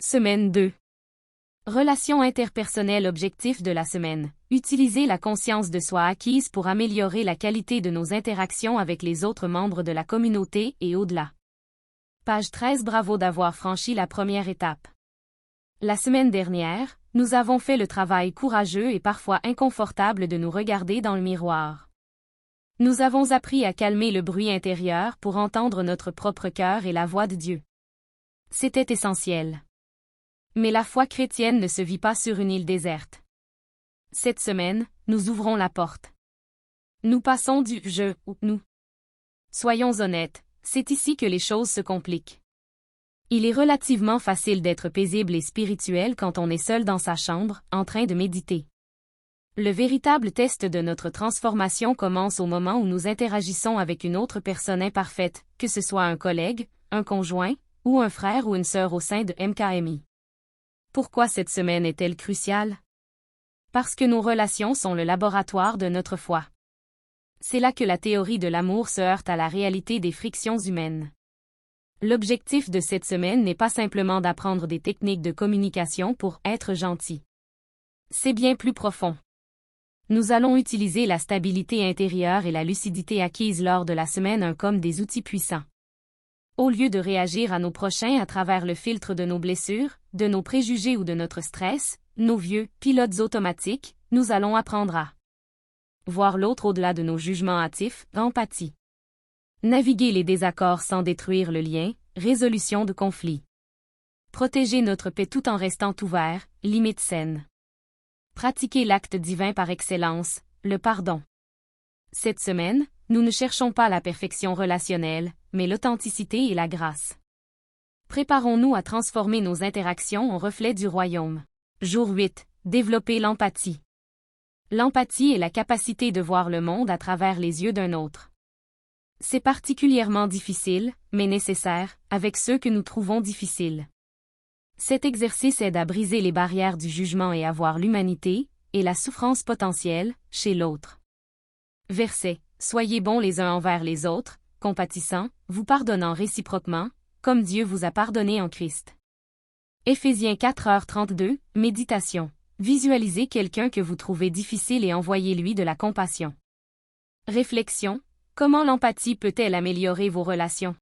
Semaine 2. Relations interpersonnelles. Objectif de la semaine. Utiliser la conscience de soi acquise pour améliorer la qualité de nos interactions avec les autres membres de la communauté et au-delà. Page 13. Bravo d'avoir franchi la première étape. La semaine dernière, nous avons fait le travail courageux et parfois inconfortable de nous regarder dans le miroir. Nous avons appris à calmer le bruit intérieur pour entendre notre propre cœur et la voix de Dieu. C'était essentiel. Mais la foi chrétienne ne se vit pas sur une île déserte. Cette semaine, nous ouvrons la porte. Nous passons du « je » au « nous ». Soyons honnêtes, c'est ici que les choses se compliquent. Il est relativement facile d'être paisible et spirituel quand on est seul dans sa chambre, en train de méditer. Le véritable test de notre transformation commence au moment où nous interagissons avec une autre personne imparfaite, que ce soit un collègue, un conjoint, ou un frère ou une sœur au sein de MKMI. Pourquoi cette semaine est-elle cruciale? Parce que nos relations sont le laboratoire de notre foi. C'est là que la théorie de l'amour se heurte à la réalité des frictions humaines. L'objectif de cette semaine n'est pas simplement d'apprendre des techniques de communication pour être gentil. C'est bien plus profond. Nous allons utiliser la stabilité intérieure et la lucidité acquise lors de la semaine comme des outils puissants. Au lieu de réagir à nos prochains à travers le filtre de nos blessures, de nos préjugés ou de notre stress, nos vieux pilotes automatiques, nous allons apprendre à voir l'autre au-delà de nos jugements hâtifs, empathie. Naviguer les désaccords sans détruire le lien, résolution de conflits. Protéger notre paix tout en restant ouvert, limite saine. Pratiquer l'acte divin par excellence, le pardon. Cette semaine, nous ne cherchons pas la perfection relationnelle, mais l'authenticité et la grâce. Préparons-nous à transformer nos interactions en reflet du royaume. Jour 8. Développer l'empathie. L'empathie est la capacité de voir le monde à travers les yeux d'un autre. C'est particulièrement difficile, mais nécessaire, avec ceux que nous trouvons difficiles. Cet exercice aide à briser les barrières du jugement et à voir l'humanité, et la souffrance potentielle, chez l'autre. Verset. Soyez bons les uns envers les autres, compatissants, vous pardonnant réciproquement, comme Dieu vous a pardonné en Christ. Éphésiens 4h32, méditation. Visualisez quelqu'un que vous trouvez difficile et envoyez-lui de la compassion. Réflexion. Comment l'empathie peut-elle améliorer vos relations?